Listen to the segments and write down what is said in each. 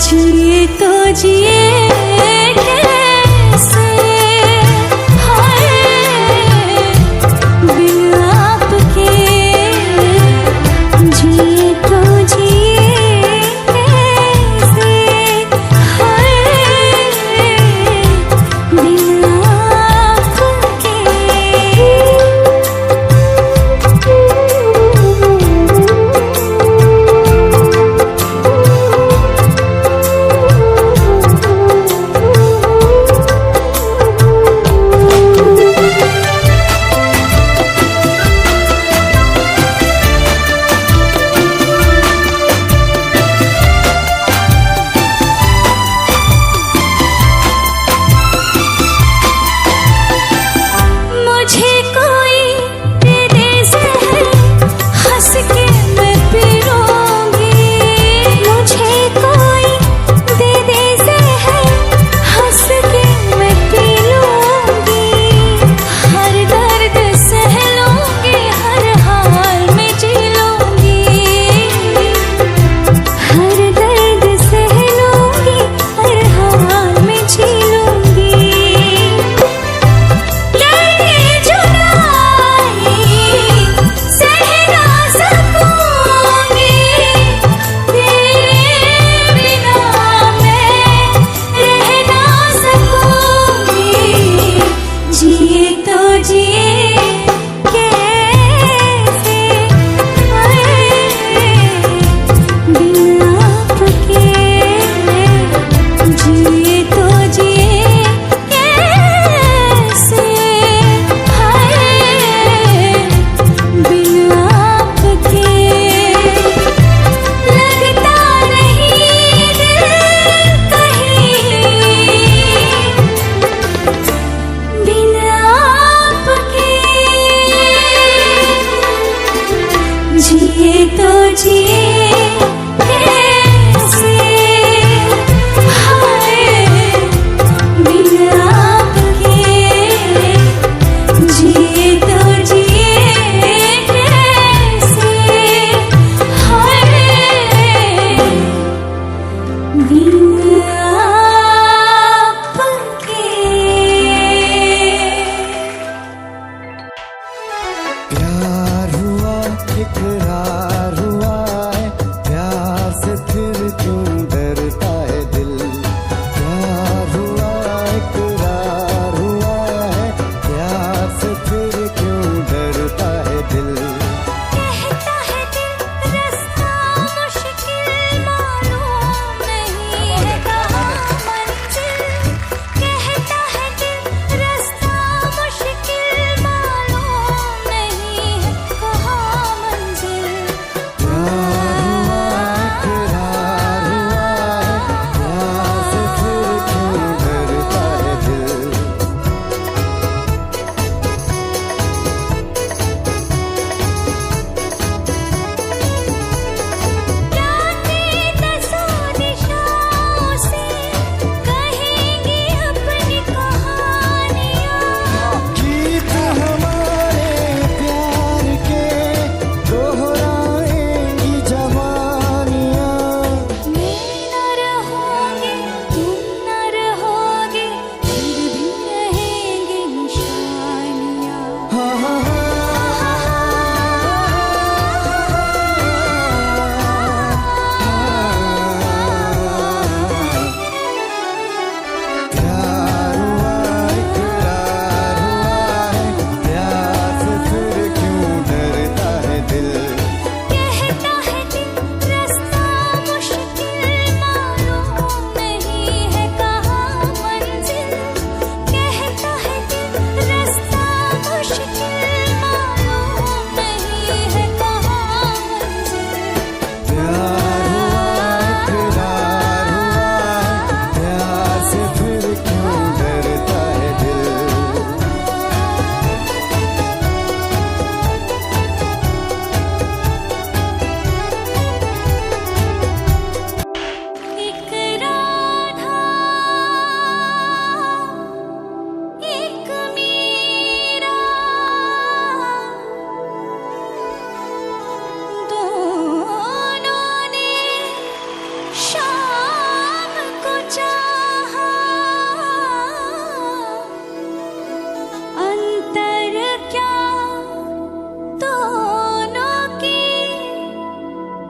जिए तो जिए कैसे, हाय बिन आपके, जिए तो जिए कैसे, हाय बिन आपके।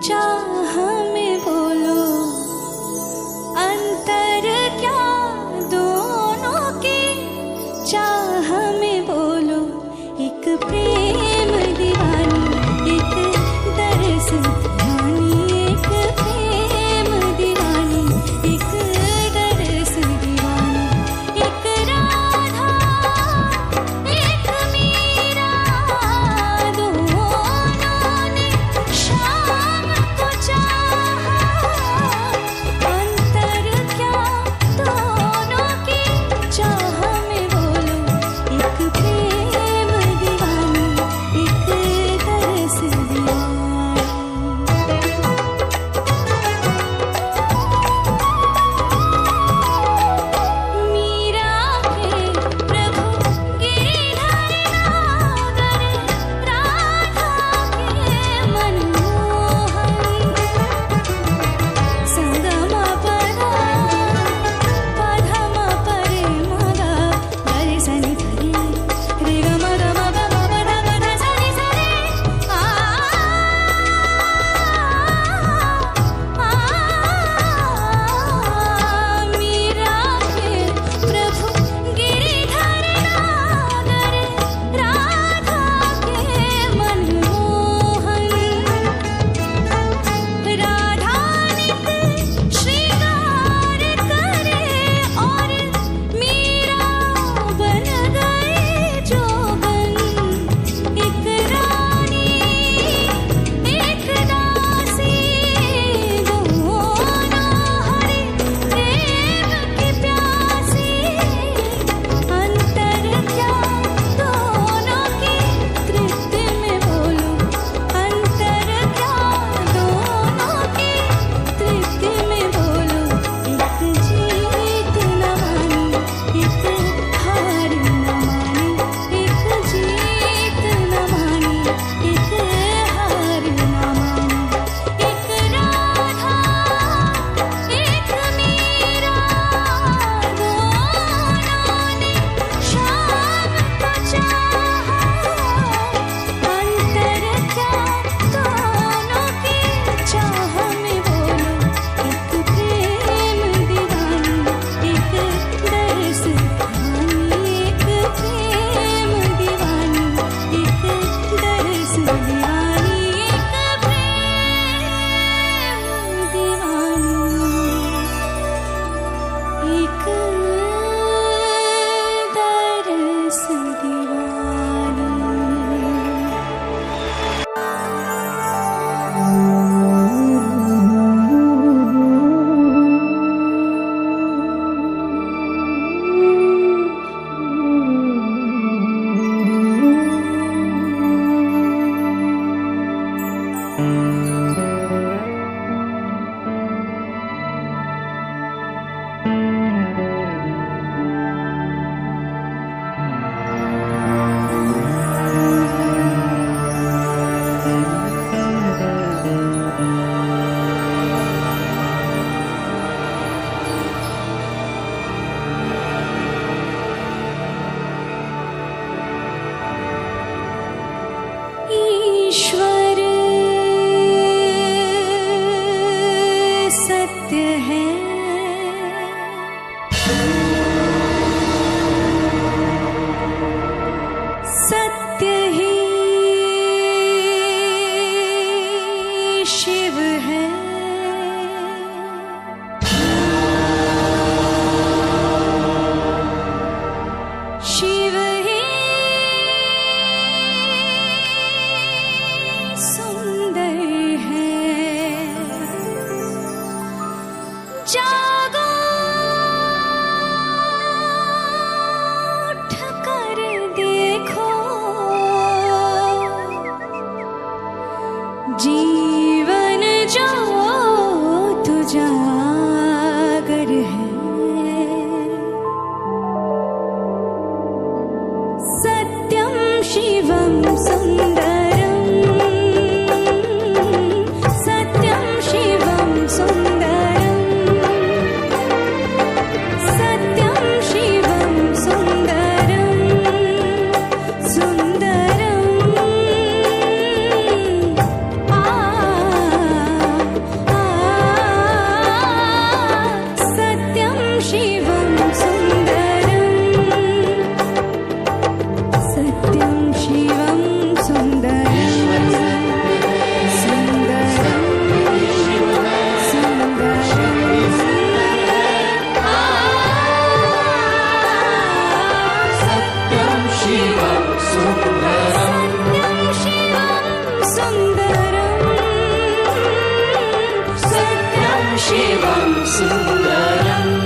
चाह में बोलो अंतर क्या दोनों की चाह में बोलो एक प्रेम दीवानी एक दरस दीवानी एक प्रेम दीवानी एक दरस दीवानी एक राधा एक मीरा दोनों ने शाम को चाहा अंतर क्या दोनों की चाह में बोलो एक प्रेम दीवानी एक दरस दीवानी मीरा के प्रभु गिरधर नागर राधा के मनमोहन संगम पदा पधम परे मगा गरे सनि धरे रे ग म ग म ग म ग ध ग ध सनि सरे मीरा के प्रभु गिरिधर नागर राधा के मनमोहन राधा नित श्रृंगार करे और मीरा बन गए जोगन एक रानी एक दासी दोनों हरे प्रेम की प्यासी अंतर क्या दोनों की तृप्ति में बोलो अंतर क्या दोनों की तृप्ति में बोलो एक जीत न मानी एक हार न मानी एक जीत न मानी एक हार न मानी एक राधा एक मीरा दोनों ने शाम को चाहा अंतर क्या दोनों की चाह में बोलो एक प्रेम दीवानी एक दरस दीवानी एक प्रेम दीवानी एक दरस दीवानी एक प्रेम दीवानी एक दरस दीवानी ईश्वर सत्य है सत्य ही शिव है शिव ही सुंदर है जागो उठ कर देखो जीवन जो तुजागर है सत्यम शिवम सुंदरम सत्यम शिवम सुंदरम शिवं सुन्दरम्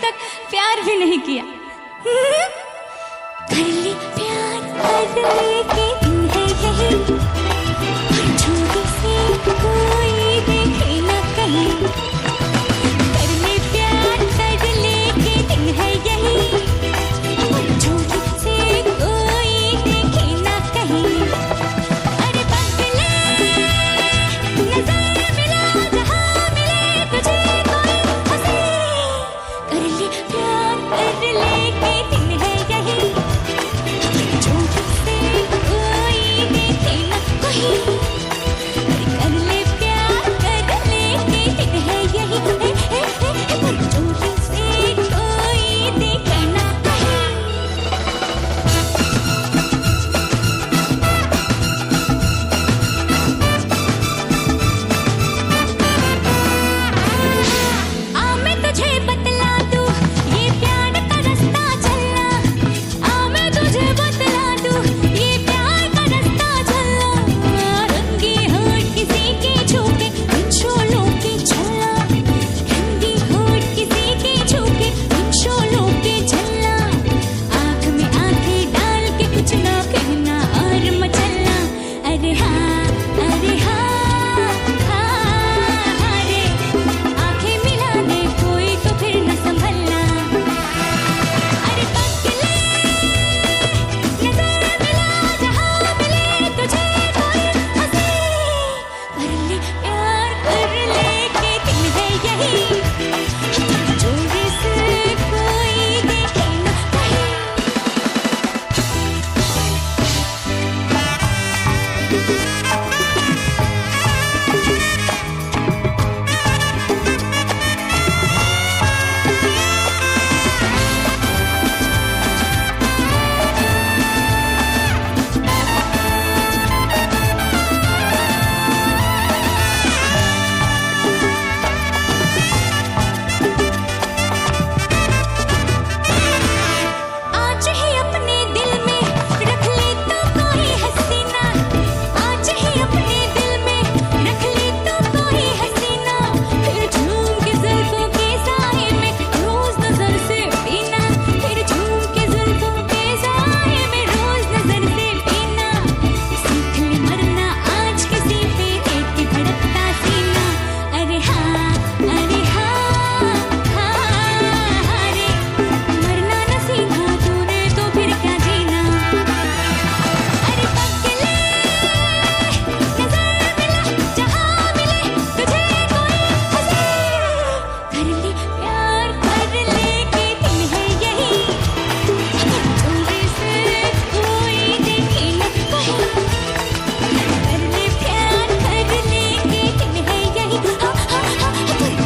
तक प्यार भी नहीं किया। कर ले प्यार कर ले के दिन है यही, छोटी सी कोई देखे न कहीं। कर ले प्यार कर ले के दिन है यही, छोटी सी कोई देखे न कहीं। अरे बदले नजर मिला जहाँ मिले तुझे कोई हंसी। कर ले प्यार कर ले के दिन है यही, छोटी सी कोई देखे न कहीं। कर ले प्यार कर ले के दिन है यही, छोटी सी कोई देखे न कहीं। आ मैं तुझे बतला दूं ये प्यार का रास्ता चलना, आ मैं तुझे बतला दूं ये प्यार का रास्ता चलना। रंगी होठ किसी के छूके उन शोलों के चलना, रंगी होठ किसी के छूके उन शोलों के चलना। आँख में आँखें डाल के कुछ ना कहना और मचलना। अरे हाँ हाँ रे, आंखें मिला दे कोई तो फिर न संभलना। अरे बदले नजर मिला जहाँ मिले तुझे कोई हंसी। कर ले प्यार कर ले के दिन है यही, जोड़ी से कोई देखे न कहीं। आज ही अपने दिल में रख ले तो कोई हसीना, आज ही अपने दिल में रख ले तो कोई हसीना। फिर झूम के जुल्फों के साए में रोज नजर से पीना, फिर झूम के जुल्फों के साए में रोज नजर से पीना। सीख ले मरना आज किसी पे देख के धड़कता सीना। अरे हाँ हाँ रे, मरना न सीखा तूने तो फिर क्या जीना। अरे बदले नजर मिला जहाँ मिले तुझे कोई हंसी। कर ले प्यार कर ले के दिन है यही, जोड़ी से कोई देखे न कहीं। कर ले प्यार कर ले के दिन है यही,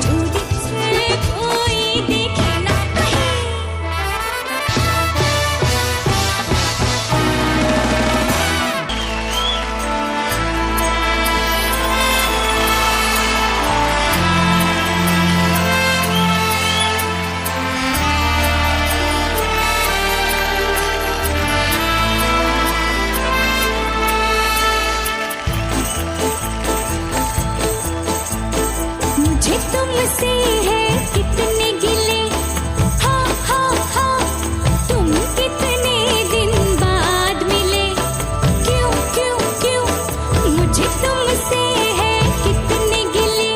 जोड़ी से कोई देखे न कहीं। मुझे तुमसे है कितने गिले, हाँ हाँ हाँ, तुम कितने दिन बाद मिले। क्यों क्यों क्यों मुझे तुमसे है कितने गिले,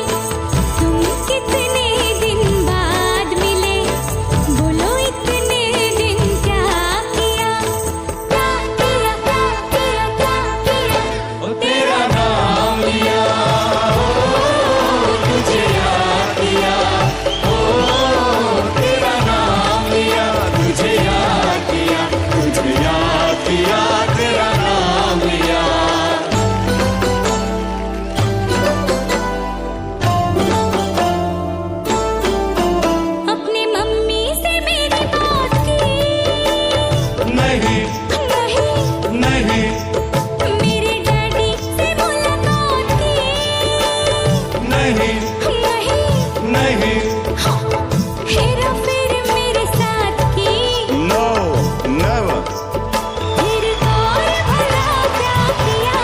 तुम कितने दिन बाद मिले। बोलो इतने दिन क्या किया, क्या किया, क्या किया, क्या किया। ओ तेरा नाम लिया, तुझे याद किया। ओ तेरा नाम लिया, तुझे याद किया, तुझे याद किया, तेरा नाम लिया। अपनी मम्मी से मेरी बात की नहीं नहीं, नहीं मेरे डैडी से मुलाकात की नहीं नहीं, नहीं हेरा फेरी मेरे साथ की No, never. फिर और भला क्या किया।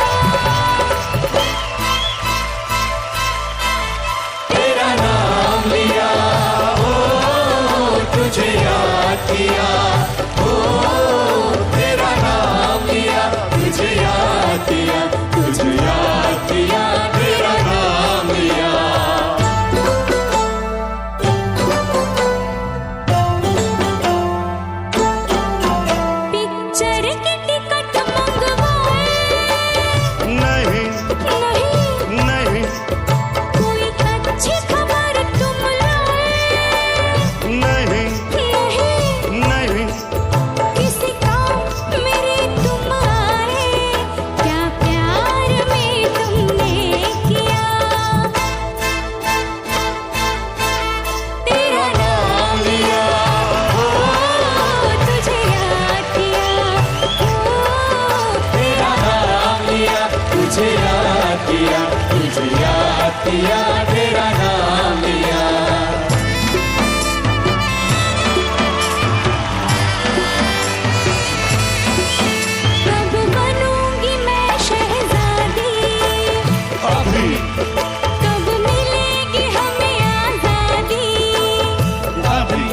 तेरा नाम लिया, ओ तुझे किया तेरा नाम लिया। कब बनूंगी मैं शहजादी, अभी कब मिलेगी हमें आजादी, अभी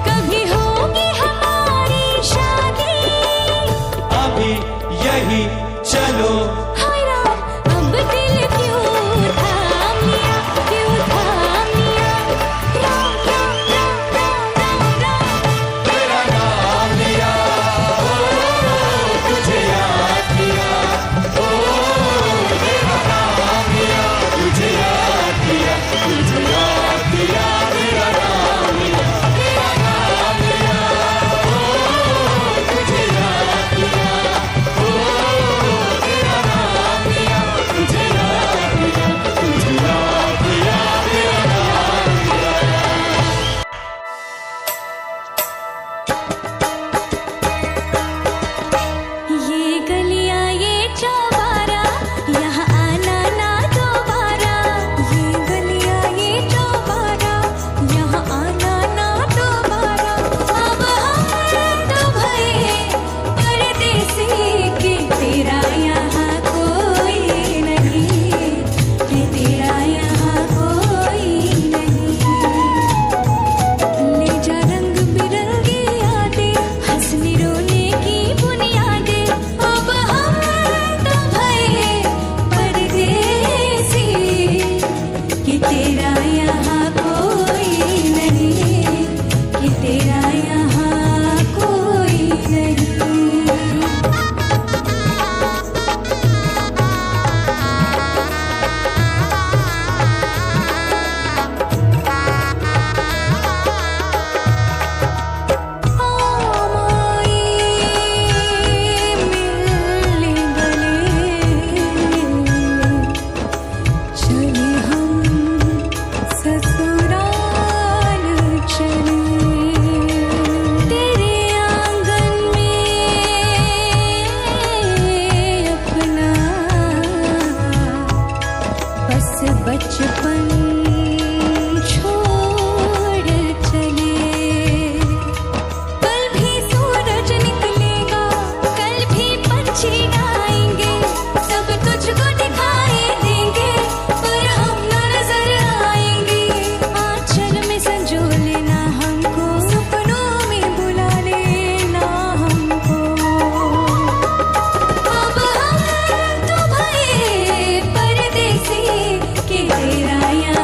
कभी होगी हमारी शादी। अभी यही चलो। हाय राम, अब दिल क्यों थाम लिया, क्यों थाम लिया। राम राम राम राम राम राम। तेरा नाम लिया, ओ तुझे याद किया, ओ तेरा नाम लिया, तुझे याद किया, तुझे याद किया, तेरा नाम लिया, तेरा नाम लिया, ओ तुझे याद किया, ओ तेरा नाम लिया, तुझे याद किया, तुझे याद किया, तेरा नाम लिया। ये गलियां ये चौबारा, यहाँ आना ना दोबारा। ये गलियां ये चौबारा, यहाँ आना ना दोबारा। अब हम तो भये परदेसी कि तेरा यहाँ कोई नहीं, कि तेरा यहाँ कोई नहीं। ले जा रंग बिरंगी यादें, हंसने रोने की बुनियादें। अब हम तो भये परदेसी कि तेरा यहाँ कोई नहीं, कि तेरा यहाँ कोई नहीं। चले हम ससुराल चले, तेरे आंगन में अपना बस बचपन छोड़ चले। कल भी सूरज निकलेगा, कल भी पंछी गाएंगे, सब तुझको दिखाई देंगे, पर हम न नजर आएंगे। आंचल में संजो लेना हमको, सपनों में बुला लेना हमको। अब हम तो भये परदेसी कि तेरा यहाँ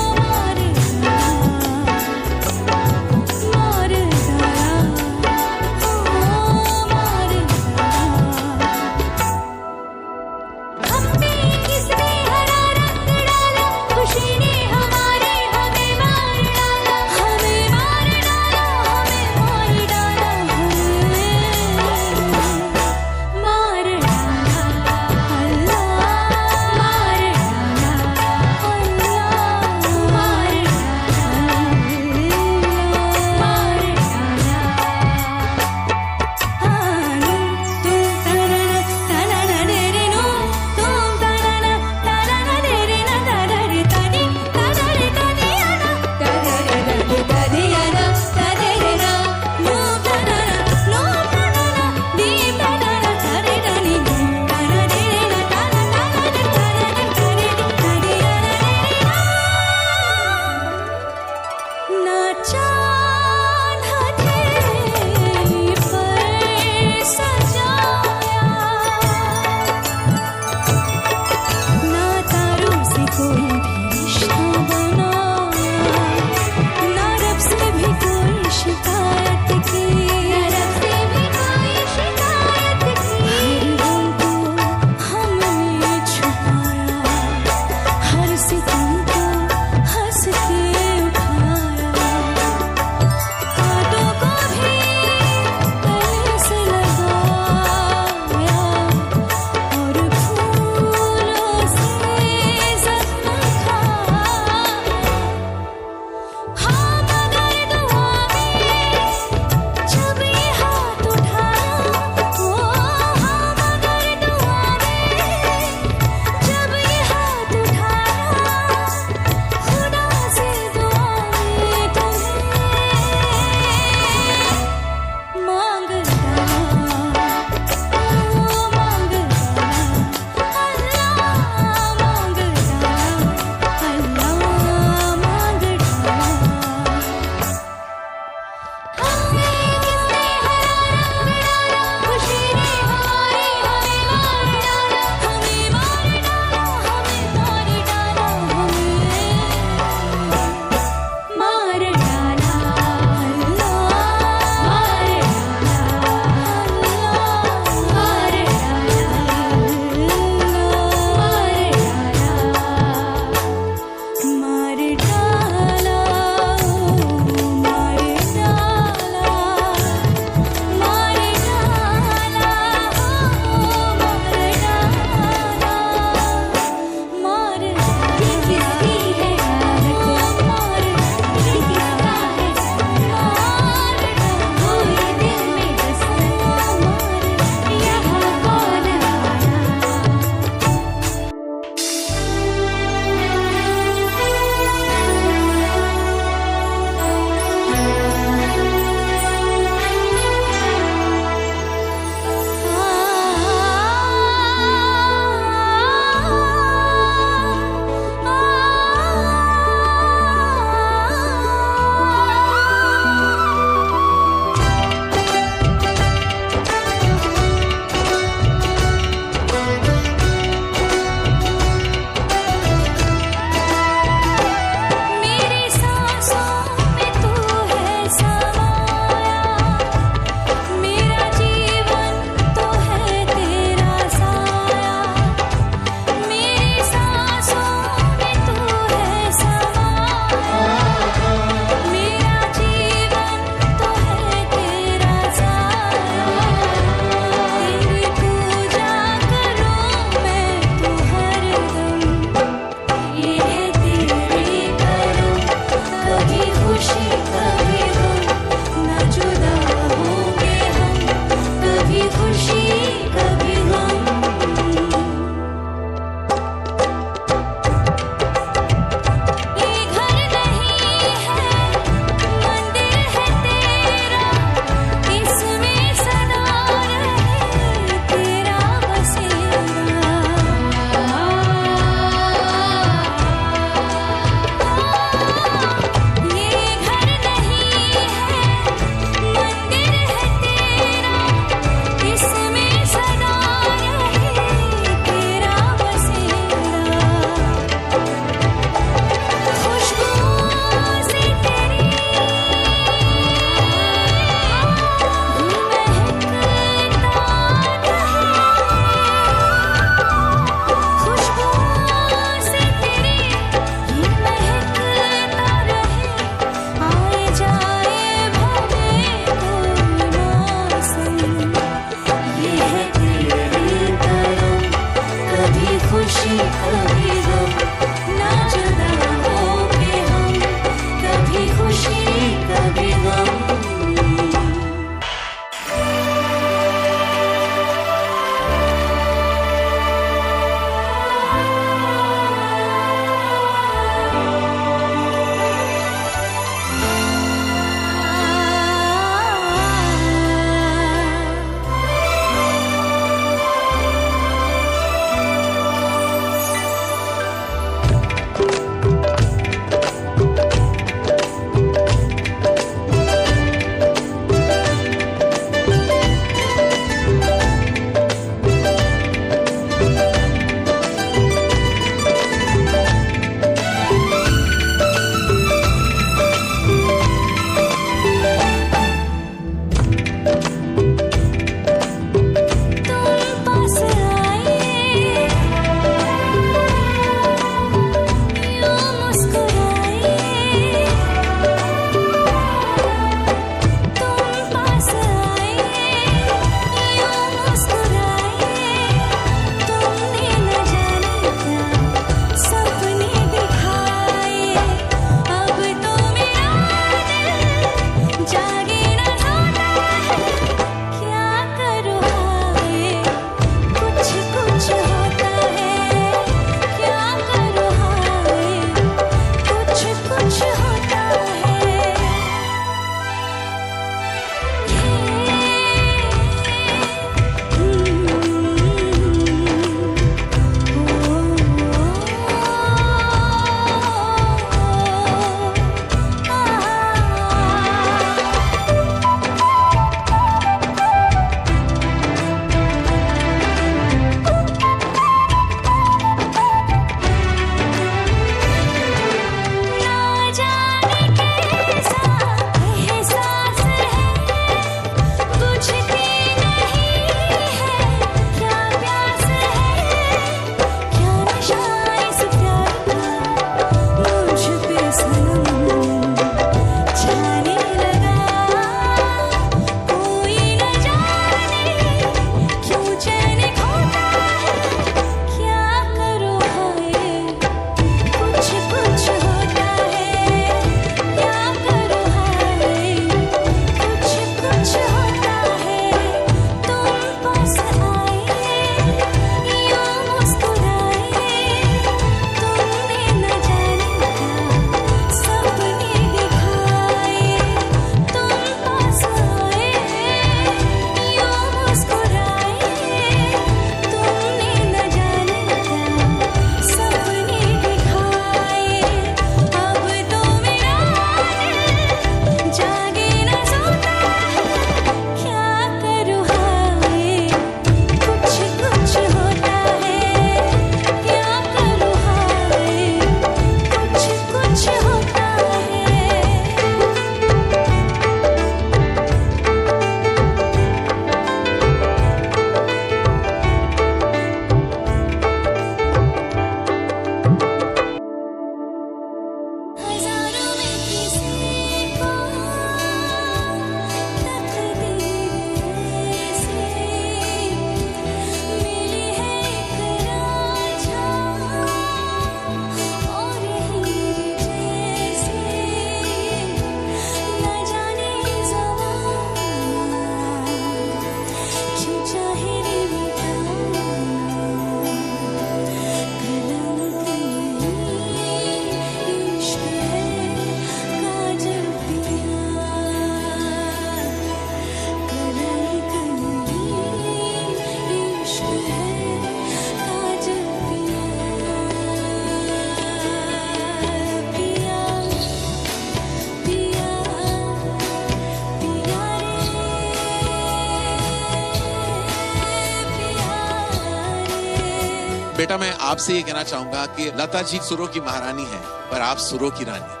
बेटा मैं आपसे ये कहना चाहूंगा कि लता जी सुरों की महारानी है पर आप सुरों की रानी।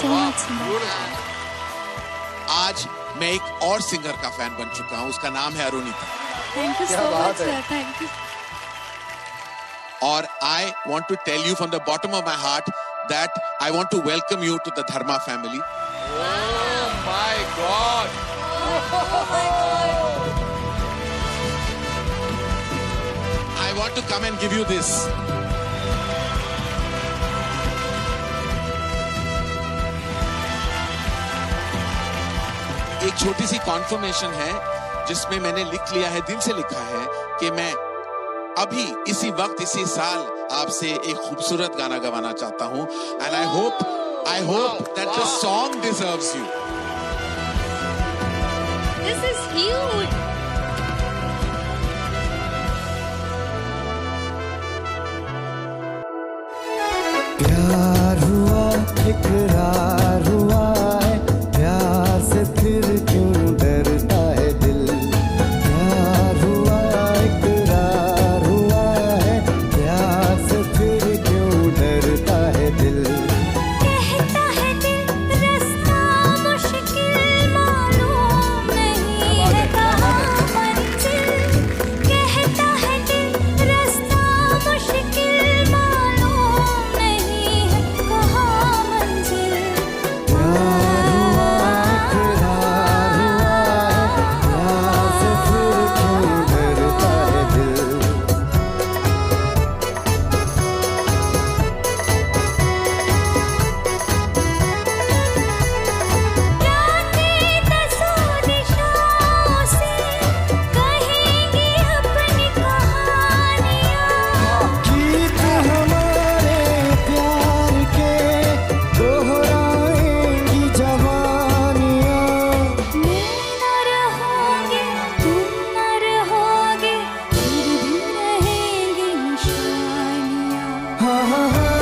so much. आज मैं एक और सिंगर का फैन बन चुका हूँ, उसका नाम है Arunita. Thank you so much, sir. Thank you. और I want to tell you from the bottom of my heart that I want to welcome you to the Dharma family. Oh my God! I want to come and give you this. एक छोटी सी conformation है जिसमें मैंने लिख लिया है, दिल से लिखा है कि मैं अभी इसी वक्त इसी साल आपसे एक खूबसूरत गाना गवाना चाहता हूं and I hope that the song deserves you. This is huge. प्यार हुआ इकरार हुआ है, प्यार से फिर क्यों डरता है दिल। प्यार हुआ इकरार हुआ है, प्यार से फिर क्यों डरता है दिल। कहता है दिल रास्ता मुश्किल मालूम नहीं है कहाँ मंजिल। कहता है दिल रास्ता मुश्किल मालूम नहीं है कहाँ मंजिल। प्यार हुआ इकरार हुआ है, प्यार से फिर क्यों डरता है दिल। रातें दसों दिशाओं से कहेंगी अपनी कहानियाँ। गीत हमारे प्यार के दोहराएंगी जवानियाँ। मैं न रहूँगी तुम न रहोगे फिर भी रहेंगी निशानियाँ। हाँ हाँ हाँ।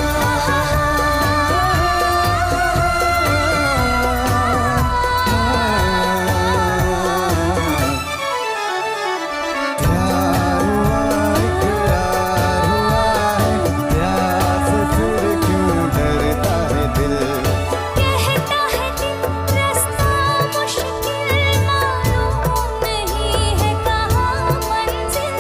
प्यार हुआ इकरार हुआ है, प्यार से फिर क्यों डरता है दिल। कहता है दिल रास्ता मुश्किल मालूम नहीं है कहाँ मंजिल।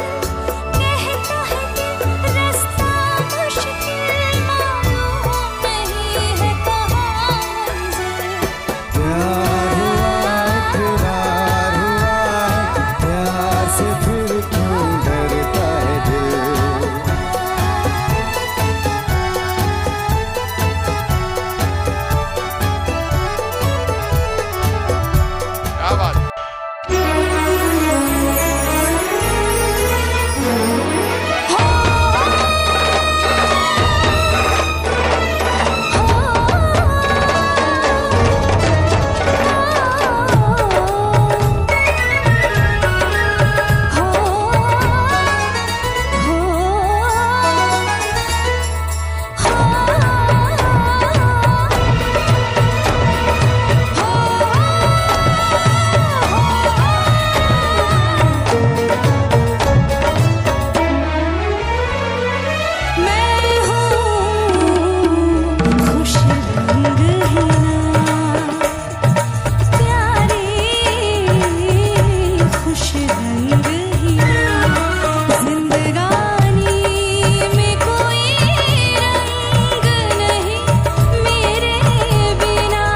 कहता है दिल रास्ता मुश्किल मालूम नहीं है कहाँ मंजिल। प्यार हुआ इकरार हुआ है, प्यार से फिर क्यों डरता है दिल। क्या बात! मैं हूँ खुश रंगहीना प्यारी खुश रंगहीना। जिंदगानी में कोई रंग नहीं मेरे बिना।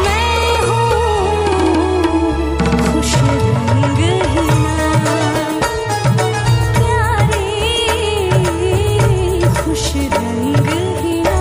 मैं हूँ खुश रंगहीना प्यारी खुश रंगहीना।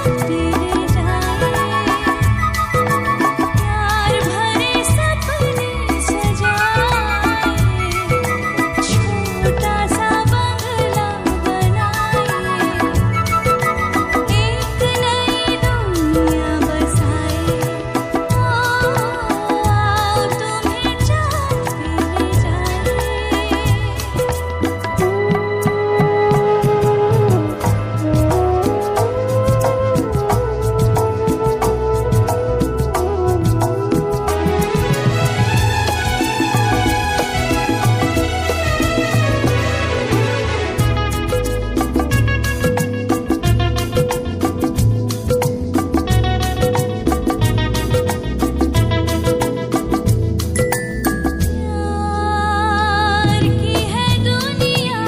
चाँद भी ले जाए, प्यार भरे सपने सजाए, छोटा सा बंगला बनाए, एक नई दुनिया बसाए, आओ तुम्हें चाँद भी ले जाए। प्यार की है दुनिया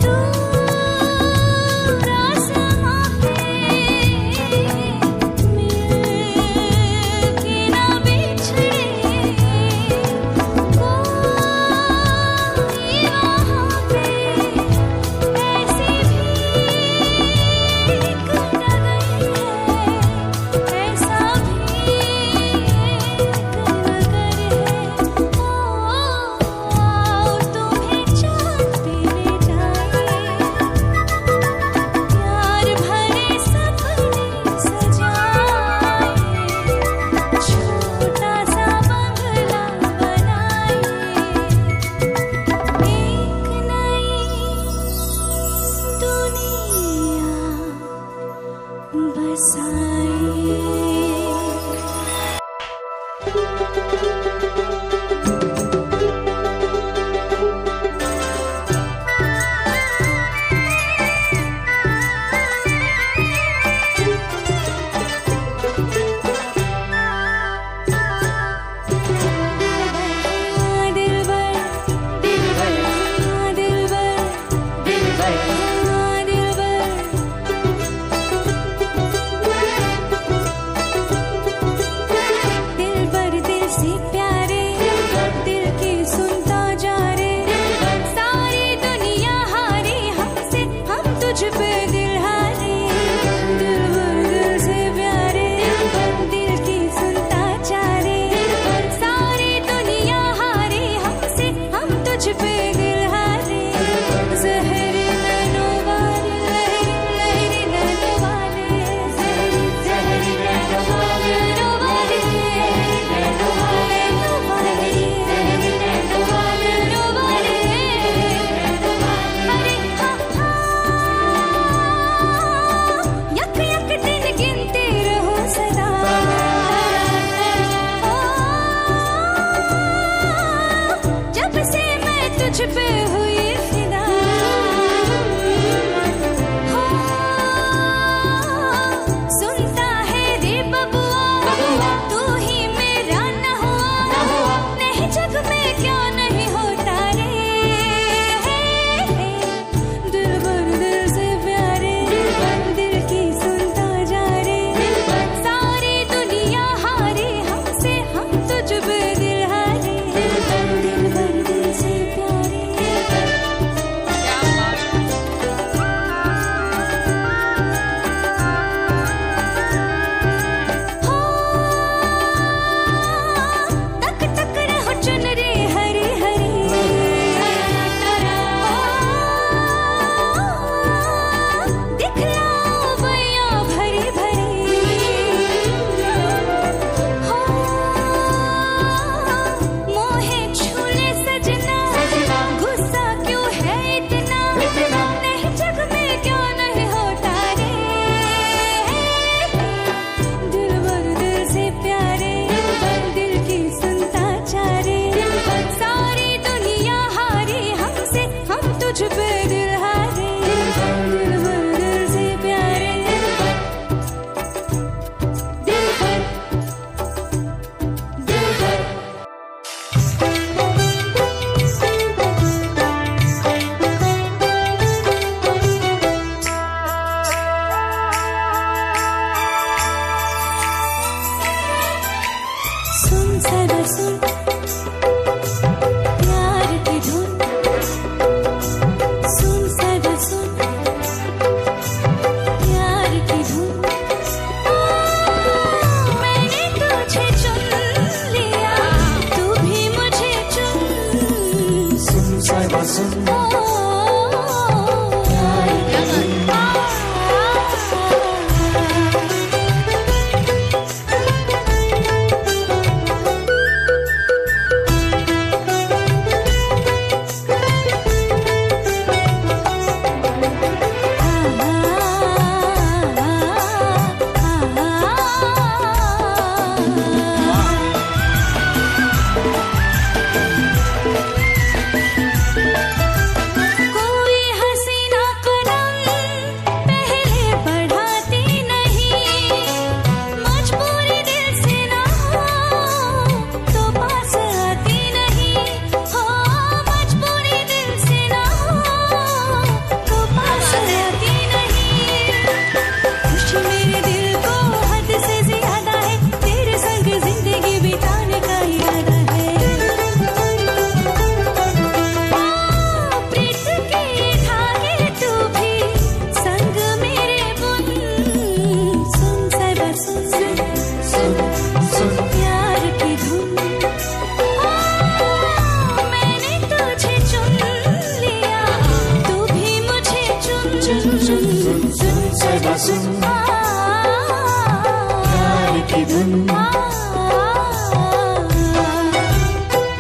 दूर आसमां पे, मिलके ना बिछड़े कोई वहाँ पे, ऐसी भी एक नगरी है, ऐसा भी एक नगर है, आओ तुम्हें चाँद भी ले जाए, प्यार भरे सपने सजाए, छोटा सा बंगला बनाए, एक नई दुनिया बसाए। दिलबर दिलबर दिलबर दिलबर दिलबर दिल से प्यारे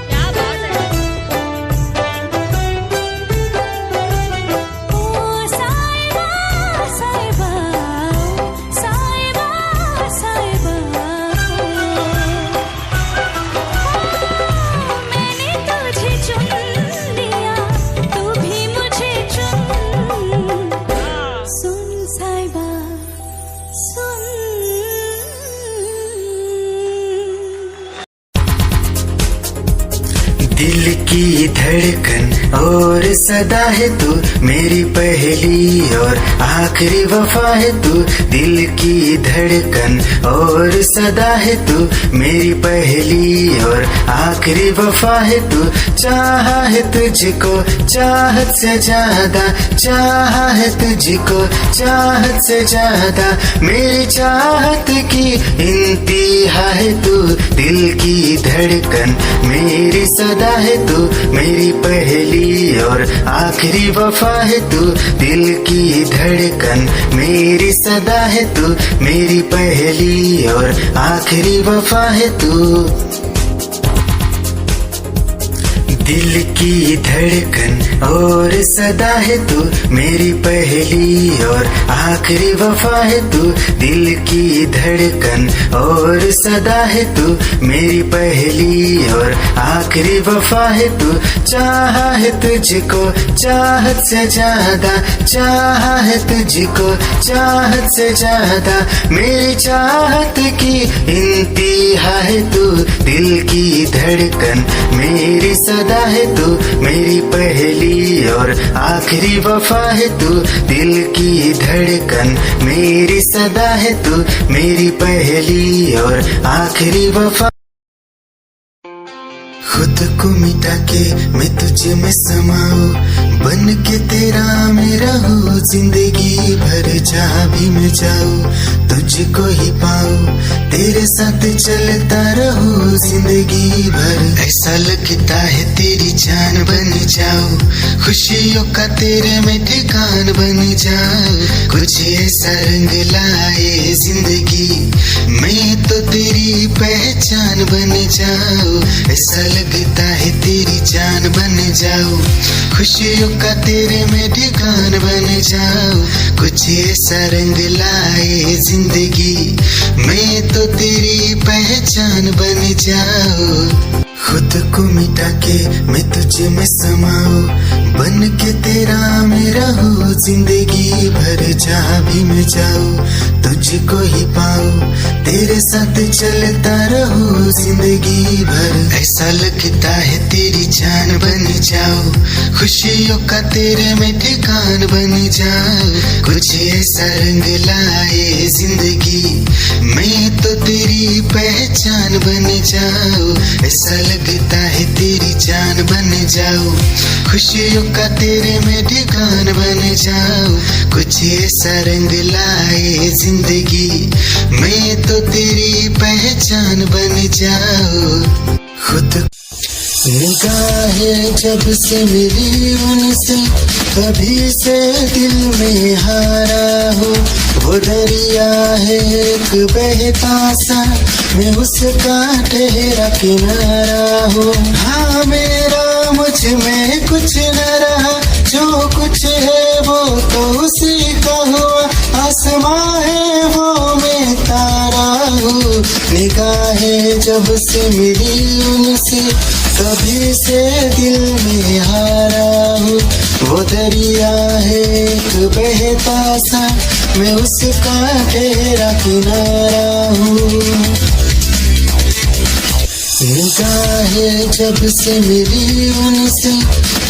क्या बात है ओ साहिबा साहिबा साहिबा साहिबा मैंने तुझे चुन लिया तू भी मुझे चुन सुन साहिबा सुन दिल की धड़कन और सदा है तू मेरी पहली और आखिरी वफा है तू दिल की धड़कन और सदा है तू मेरी पहली और आखिरी वफा है तू चाहा है तुझको चाहत से ज्यादा चाहा है तुझको चाहत से ज्यादा मेरी चाहत की इंतहा है तू दिल की धड़कन मेरी सदा है तू मेरी पहली और आखिरी वफा है तू दिल की धड़कन मेरी सदा है तू मेरी पहली और आखिरी वफा है तू दिल की धड़कन और सदा है तू मेरी पहली और आखिरी वफा है तू दिल की धड़कन और सदा है तू मेरी पहली और आखिरी वफा है तू चाहा है तुझको चाहत से ज्यादा चाहा है तुझको चाहत से ज्यादा मेरी चाहत की इंतहा है तू दिल की धड़कन मेरी सदा है तू मेरी पहली और आखिरी वफा है तू दिल की धड़कन मेरी सदा है तू मेरी पहली और आखिरी वफा खुद को मिटा के मैं तुझे में समाऊं बन के तेरा मेरा हो जिंदगी भर जहाँ भी मैं जाऊं तुझको ही पाऊं तेरे साथ चलता रहूं जिंदगी भर ऐसा लगता है तेरी जान बन जाऊं खुशियों का तेरे में ठिकान बन जाऊं कुछ ऐसा रंग लाए जिंदगी मैं तो तेरी पहचान बन जाऊं ऐसा लगता है तेरी जान बन जाऊं खुशियों का तेरे में ठिकान बन जाऊं कुछ ऐसा रंग लाए जिंदगी मैं तो तेरी पहचान बन जाऊं खुद को मिटा के मैं तुझे में समाऊं बन के तेरा मेरा हो जिंदगी भर जहाँ भी मैं जाऊं तुझको ही पाऊं तेरे साथ चलता रहूं जिंदगी भर ऐसा लगता है तेरी जान बन जाऊं खुशियों का तेरे में ठिकान बन जाऊं कुछ ऐसा रंग लाए जिंदगी मैं तो तेरी पहचान बन जाऊं ऐसा लगता है तेरी जान बन जाऊं खुशियों का तेरे में ठिकान बन जाऊं कुछ ऐसा रंग लाए जिंदगी मैं तो तेरी पहचान बन जाऊं खुद निगाहें जब से मिली उनसे कभी से दिल में हारा हो वो दरिया है एक बहता सा मैं उसका ठहरा किनारा हो हाँ मेरा मुझ में कुछ न रहा जो कुछ है वो तो उसी का हुआ आसमां है वो मैं तारा हूँ निगाहें जब से मिली उनसे कभी से दिल में हारा हूँ वो दरिया है एक बहता सा मैं उसका ठहरा किनारा हूँ निगाहें जब से मिली उनसे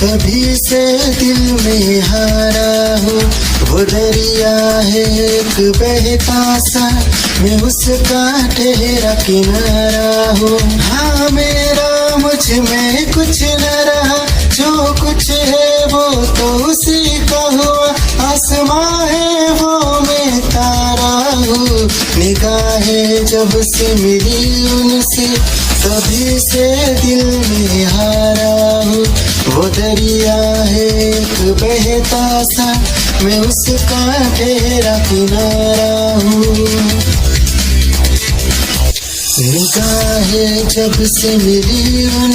कभी से दिल में हारा हूँ वो दरिया है एक बहता सा मैं उसका ठहरा किनारा हूँ हाँ मेरा मुझ में कुछ न रहा जो कुछ है वो तो उसी का हुआ आसमां है वो मैं तारा हूँ निगाहें जब से मिली उनसे कभी से दिल में हारा हूँ वो दरिया है एक बहता सा मैं उसका ठहरा किनारा हूँ निगाहें जब से मिली उन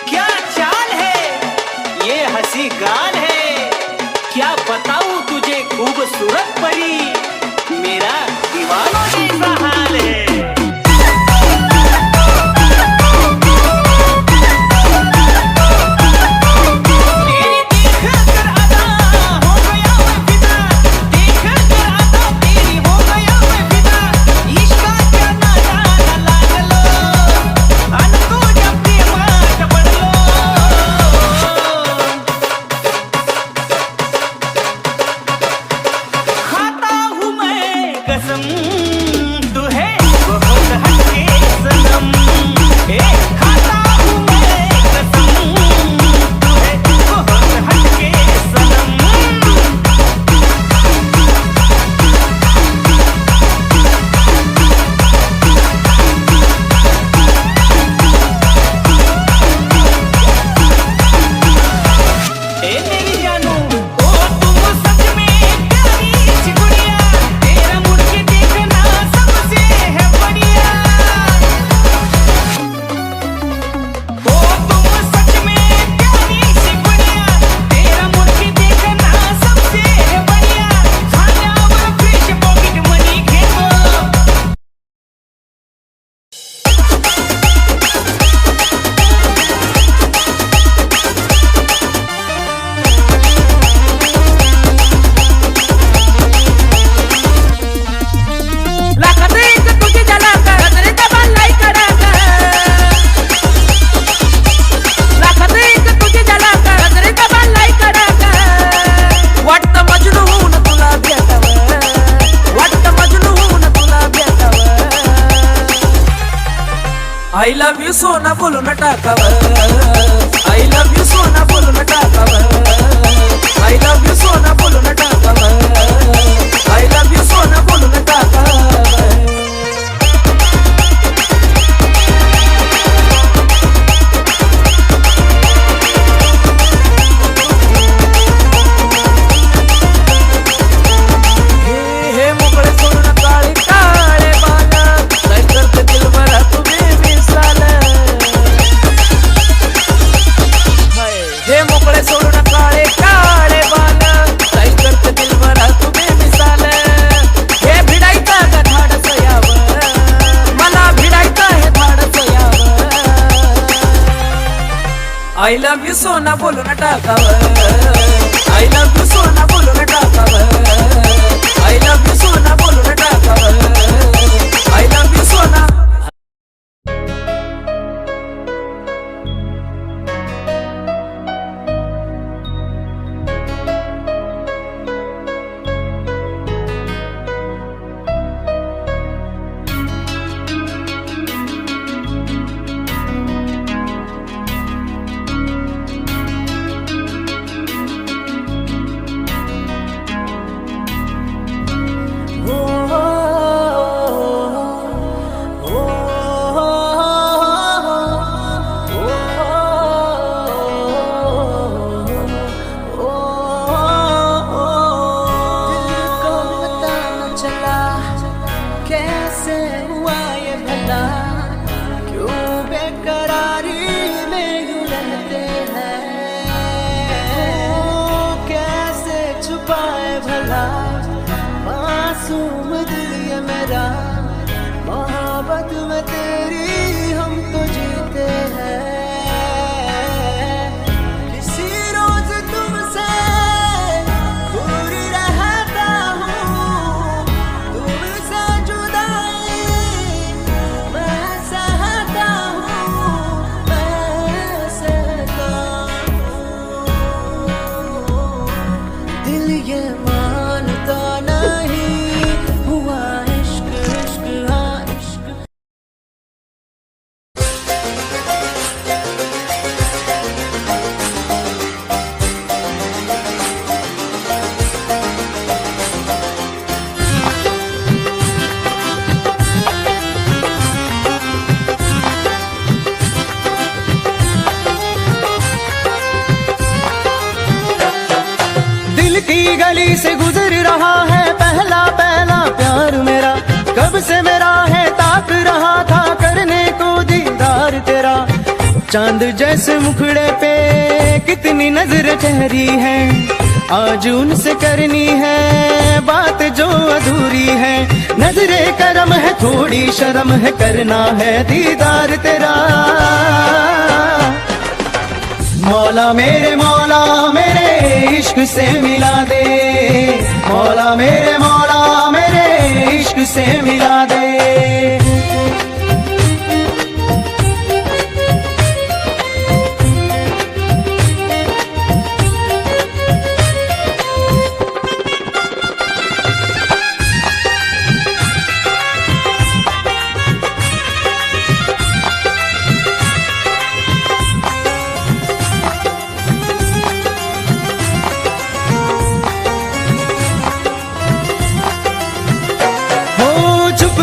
क्या चाल है ये हंसी गाल है, क्या बताऊं तुझे खूबसूरत परी, मेरा दीवानों जैसा हाल है। I love you सोना बोलून टाकावं, I love you सोना बोलून टाकावं, I love you सोना बोलून टाकावं, I love you सोना बोलून टाकावं. हे मोकळे सोडून काळे काळे बाल, काय करते दिलभरा तुम्ही मिसाल. हे मोकळे सोडून काळे काळे बाल, काय करते दिलभरा तुम्ही मिसाल. हे भिडायचं का धाडस यावं, मला भिडायचं हे धाडस यावं. I love you सोना बोलून टाकावं, I love you सोना बोलून टाकावं, I love you सोना बोलून टाकावं, I love you सोना. मासूम दिल ये मेरा, मोहब्बत में तेरी हम तो जीते हैं. किसी रोज तुमसे दूर रहता हूँ, तुमसे जुदाई मैं सहता हूँ, मैं सहता हूँ. दिल ये मानता नहीं हुआ इश्क इश्क हाँ इश्क. दिल की गली गली से गुजर रहा है पहला पहला प्यार मेरा, कब से मेरा है ताक रहा था करने को दीदार तेरा। चांद जैसे मुखड़े पे कितनी नजर ठहरी है, आज उनसे करनी है बात जो अधूरी है। नजरे करम है थोड़ी शर्म है, करना है दीदार तेरा। मौला मेरे इश्क से मिला दे, मौला मेरे इश्क से मिला दे।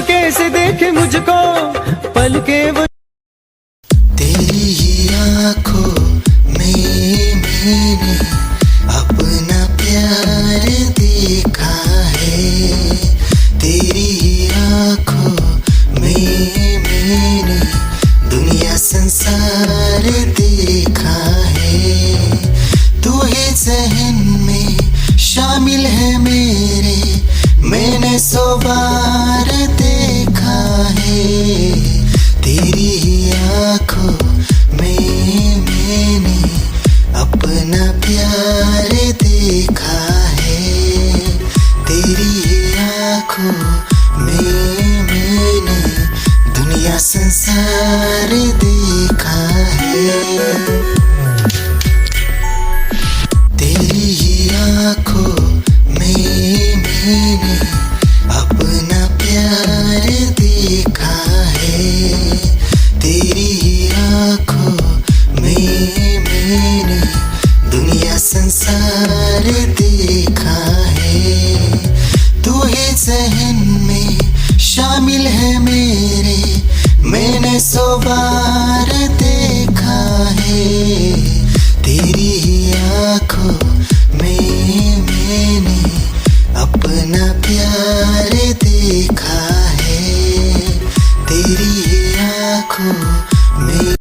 कैसे देखे मुझको पल के वो, तेरी ही आंखों में मैंने अपना प्यार देखा है। तेरी ही आंखों में मैंने दुनिया संसार देखा है। तू ही ज़हन में शामिल है मेरे, मैंने 100 बार देखा है। तेरी ही आंखों में मैंने अपना प्यार देखा है। तेरी ही आंखों में मैंने दुनिया संसार देखा है। तेरी ही आंखों में मैंने अपना प्यार देखा है। तेरी ही आंखों में मैंने दुनिया संसार देखा है। तू ही ज़हन में शामिल है मेरे, मैंने 100 बार देखा है। तेरी ही आंखों में मैंने अपना प्यार देखा है। तेरी ही आंखों में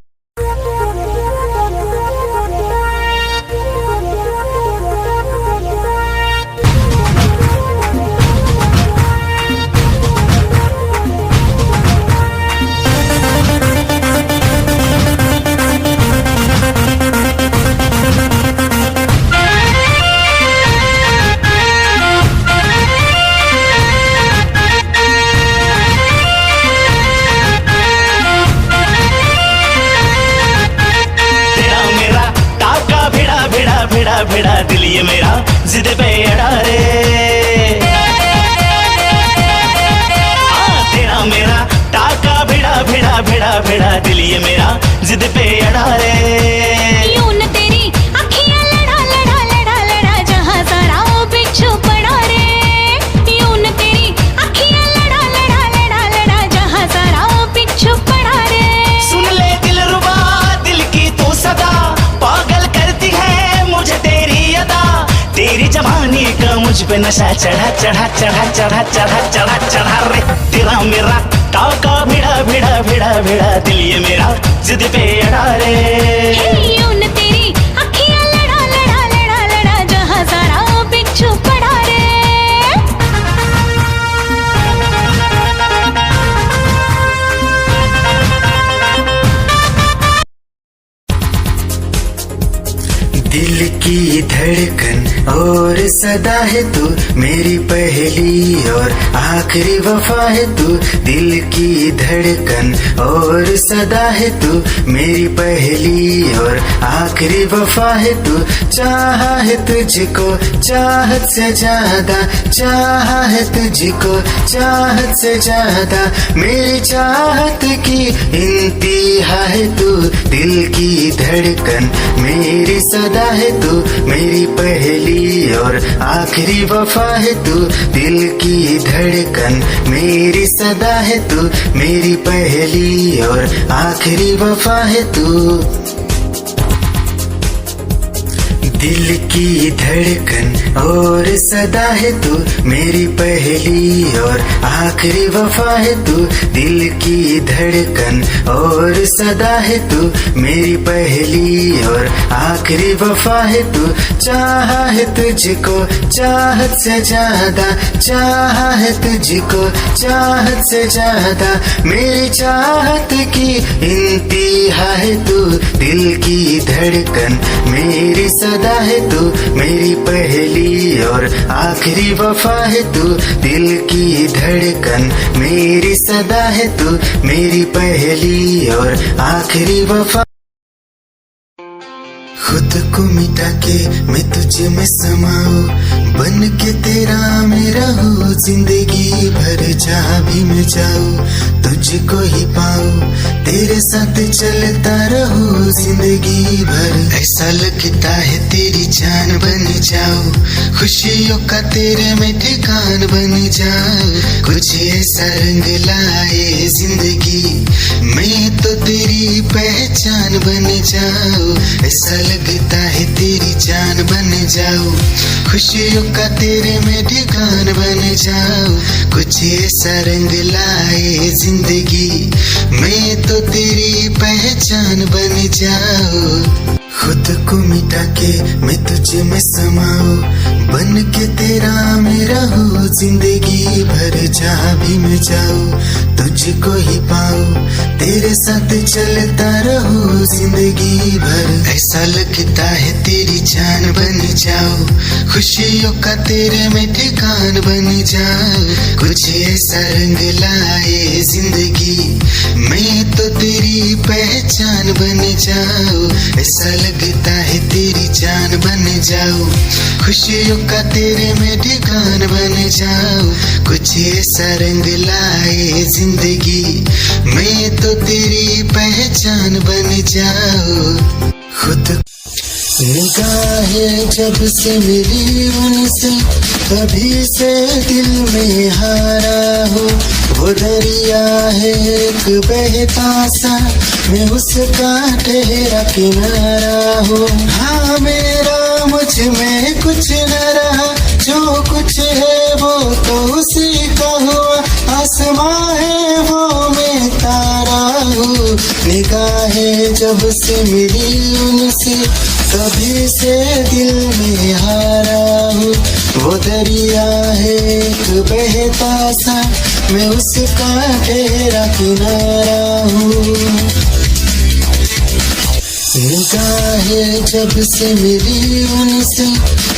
भिड़ा दिल ये मेरा जिद पे अड़ा रे। तेरा मेरा टाका भिड़ा दिल ये मेरा जिद पे अड़ा रे। यूं न तेरी अखियां लड़ा जहां सारा वो बिच्छू पड़ा रे। यूं न तेरी अखियां लड़ा जहां सारा वो बिच्छू पड़ा रे। सुन ले दिलरुबा दिल की तू सदा, पागल करती है मुझे तेरी अदा। तेरी जवानी का मुझ पे नशा चढ़ा रे। तेरा मेरा टाका भिड़ा दिल ये मेरा जिद पे अड़ा रे। यूं न तेरी अखियां लड़ा जहां सारा वो बिच्छू पड़ा रे। दिल की धड़कन और सदा है तू, मेरी पहली और आखिरी वफा है तू। दिल की धड़कन और सदा है तू, मेरी पहली और आखिरी वफा है तू। चाहा है तुझको चाहत से ज्यादा, चाहा है तुझको चाहत से ज्यादा। मेरी चाहत की इंतहा है तू, दिल की धड़कन मेरी सदा है तू। मेरी पहली और आखिरी वफा है तू, दिल की धड़कन मेरी सदा है तू। मेरी पहली और आखिरी वफा है तू। दिल की धड़कन और सदा है तू मेरी पहली और आखिरी वफा है तू। दिल की धड़कन और सदा है तू मेरी पहली और आखिरी वफा है तू। चाहा है तुझको चाहत से ज्यादा, चाहा है तुझको चाहत से ज्यादा, मेरी चाहत की इंतहा है तू। दिल की धड़कन मेरी सदा है तू मेरी पहली और आखिरी वफा है तू। दिल की धड़कन मेरी सदा है तू मेरी पहली और आखिरी वफा। खुद को मिटा के मैं तुझे में समाऊं, बन के तेरा मैं रहूं, जिंदगी भर जहाँ भी मैं जाऊं तुझको ही पाऊं, तेरे साथ चलता रहूं जिंदगी भर। ऐसा लगता है तेरी जान बन जाऊं, खुशियों का तेरे में ठिकान बन जाऊं, कुछ ऐसा रंग लाए जिंदगी मैं तो तेरी पहचान बन जाऊं। ऐसा लगता है तेरी जान बन जाऊं, खुशियों का तेरे में ठिकान बन जाऊं, कुछ ऐसा रंग लाए जिंदगी मैं तो तेरी पहचान बन जाऊं। खुद को मिटा के मैं तुझे में समाऊं, बन के तेरा मैं रहूं, जिंदगी भर जहाँ भी मैं जाऊं तुझको ही पाऊं, तेरे साथ चलता रहूं जिंदगी भर। ऐसा लगता है तेरी जान बन जाऊं, खुशियों का तेरे में ठिकान बन जाऊं, कुछ ऐसा रंग लाए जिंदगी मैं तो तेरी पहचान बन जाऊं। ऐसा लगता है तेरी जान बन जाऊं, खुशियों का तेरे में ठिकान बन जाऊं, कुछ ऐसा रंग लाए जिंदगी मैं तो तेरी पहचान बन जाऊं। खुद निगाहें जब से मिली उनसे कभी से दिल में हारा हो, वो दरिया है एक बहता सा मैं उसका ठहरा किनारा हो। हाँ मेरा मुझ में कुछ न रहा, जो कुछ है वो तो उसी का हुआ, आसमां है वो मैं तारा हूँ। निगाहें जब से मिली उनसे कभी से दिल में हारा हूँ, वो दरिया है एक बहता सा मैं उसका ठहरा किनारा हूँ। निगाहें जब से मिली उनसे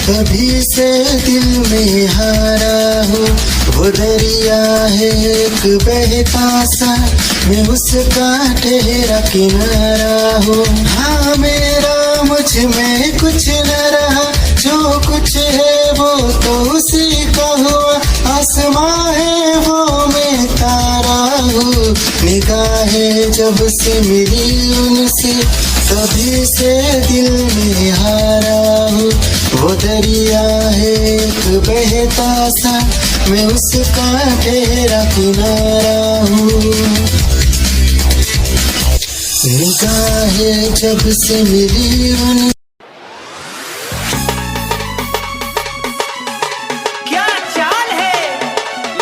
कभी से दिल में हारा हूँ, वो दरिया है एक बहता सा मैं उसका ठहरा किनारा हूँ। हाँ मेरा मुझ में कुछ न रहा, जो कुछ है वो तो उसी का हुआ, आसमां है वो मैं तारा हूँ। निगाहें जब से मिली उनसे कभी से दिल में हारा हूँ, वो दरिया है एक बहता सा मैं उसका ठहरा किनारा हूँ। निगाहें जब से मिली उन क्या चाल है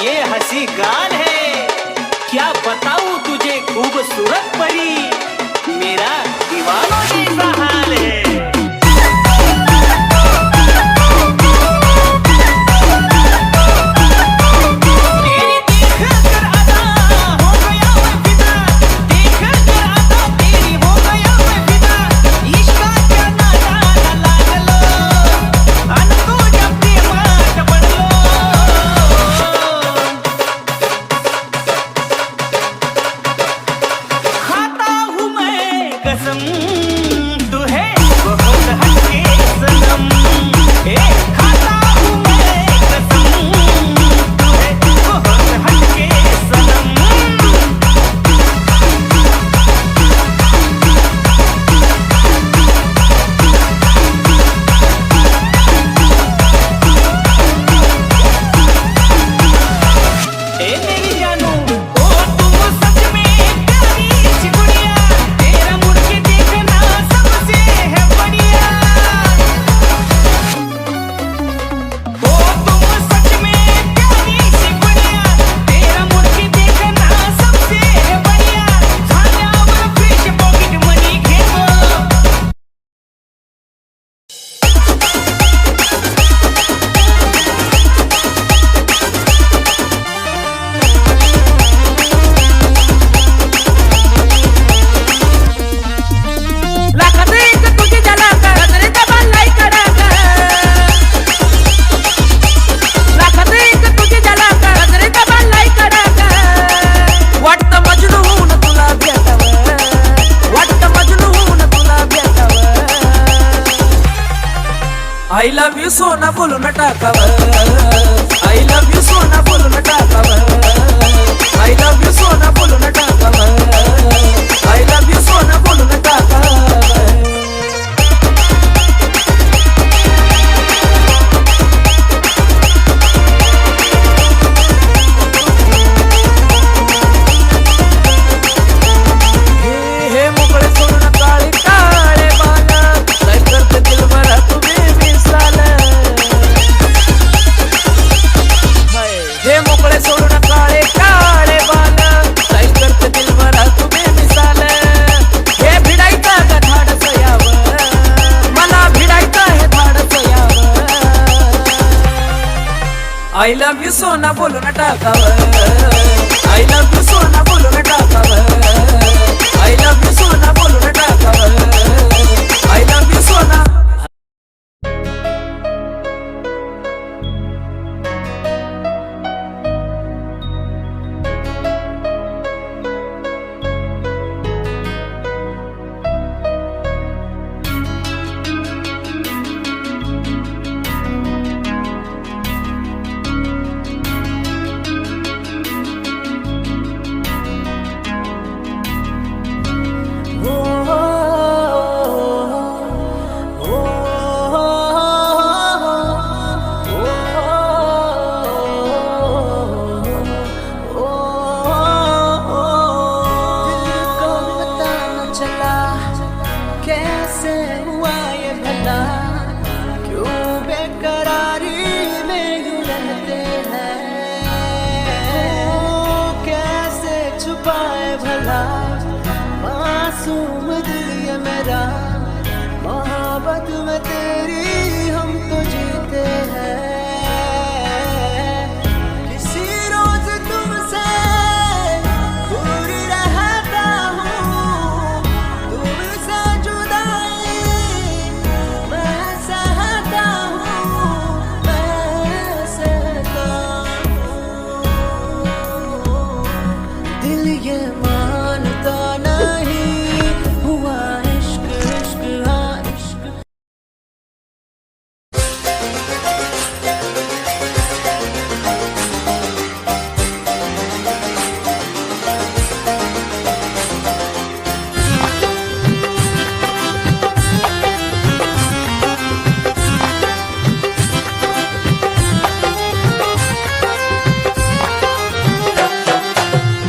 ये हंसी गाल है, क्या बताऊं तुझे खूबसूरत परी, मेरा दीवानों जैसा हाल है। इश्क का क्या आय लव्ह यू सोना बोलून टाकावं, आय लव्ह यू सोना बोलून टाकावं, आय लव्ह यू सोना बोलून टाकावं, आय लव्ह यू सोना. मासूम दिल ये मेरा, मोहब्बत में तेरी हम तो जीते हैं. किसी रोज तुमसे दूर रहता हूँ, तुमसे जुदाई मैं सहता हूँ, मैं सहता हूँ. दिल ये मानता नहीं हुआ इश्क, इश्क हाँ इश्क.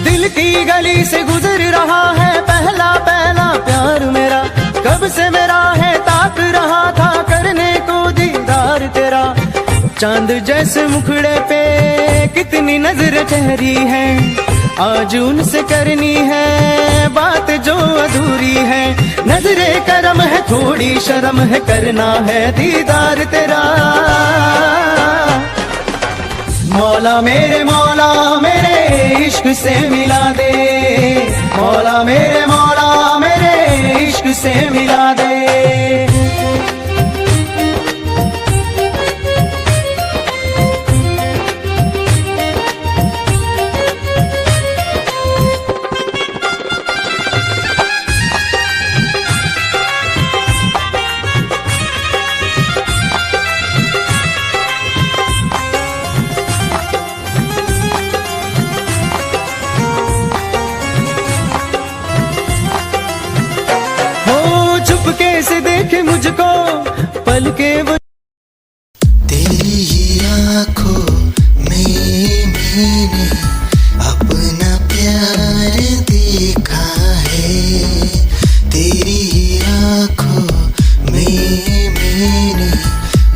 दिल की गली से गुजर रहा है पहला पहला प्यार मेरा, कब से मेरा है ताक रहा था करने को दीदार तेरा. चांद जैसे मुखड़े पे कितनी नजर ठहरी है, आज उनसे करनी है बात जो अधूरी है. नजरे करम है थोड़ी शर्म है, करना है दीदार तेरा. मौला मेरे इश्क से मिला दे, मौला मेरे इश्क से मिला दे. कैसे देखे मुझको पल के वो. तेरी ही आँखों में मैंने अपना प्यार देखा है, तेरी ही आँखों में मैंने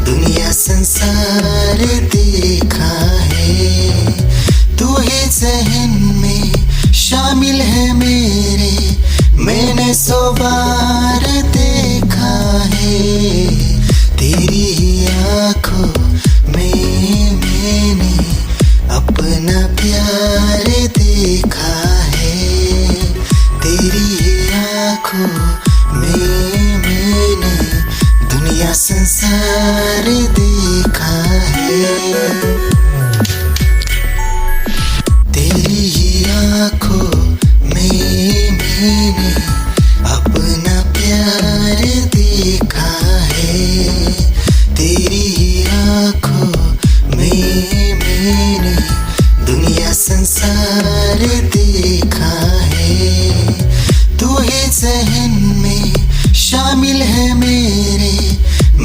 दुनिया संसार देखा है. तू ही ज़हन में शामिल है मेरे, मैंने 100 बार देखा है. तेरी ही आँखों में मैंने अपना प्यार देखा है, तेरी ही आँखों में मैंने दुनिया संसार देखा है. तेरी ही आँखों में मैंने अपना प्यार देखा है, तेरी ही आँखों में मैंने दुनिया संसार देखा है. तू ही ज़हन में शामिल है मेरे,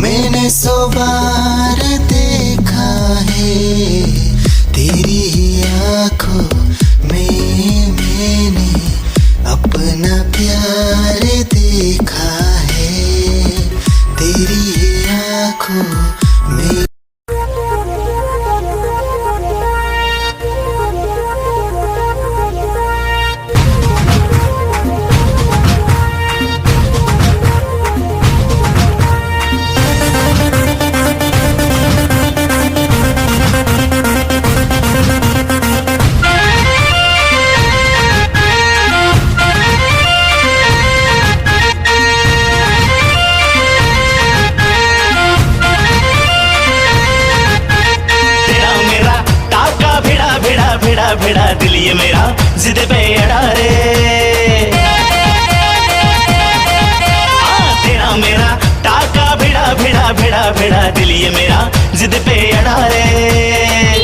मैंने 100 बार देखा है. तेरी ही आँखों में मैंने अपना प्यार देखा है, तेरी ही आँखों में. दिल ये मेरा जिद पे अड़ा रे। तेरा मेरा टाका भिड़ा भिड़ा भिड़ा भिड़ा दिल ये मेरा जिद पे अड़ा रे।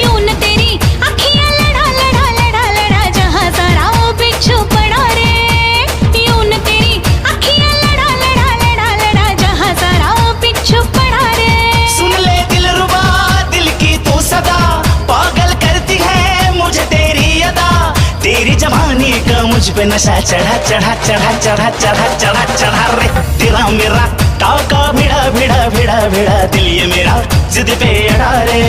यूं न तेरी अखियां लड़ा लड़ा लड़ा लड़ा जहां सारा वो बिच्छू पड़ा रे। यूं न तेरी अखियां लड़ा लड़ा लड़ा लड़ा जहां सारा वो बिच्छू पड़ा रे। सुन ले दिलरुबा दिल की तू सदा पागल करती है मुझे तेरी अदा। तेरी जवानी का मुझ पे नशा चढ़ा चढ़ा चढ़ा चढ़ा चढ़ा चढ़ा चढ़ा रे। तेरा मेरा टाका भिड़ा भिड़ा भिड़ा भिड़ा दिल ये मेरा जिद पे अड़ा रे।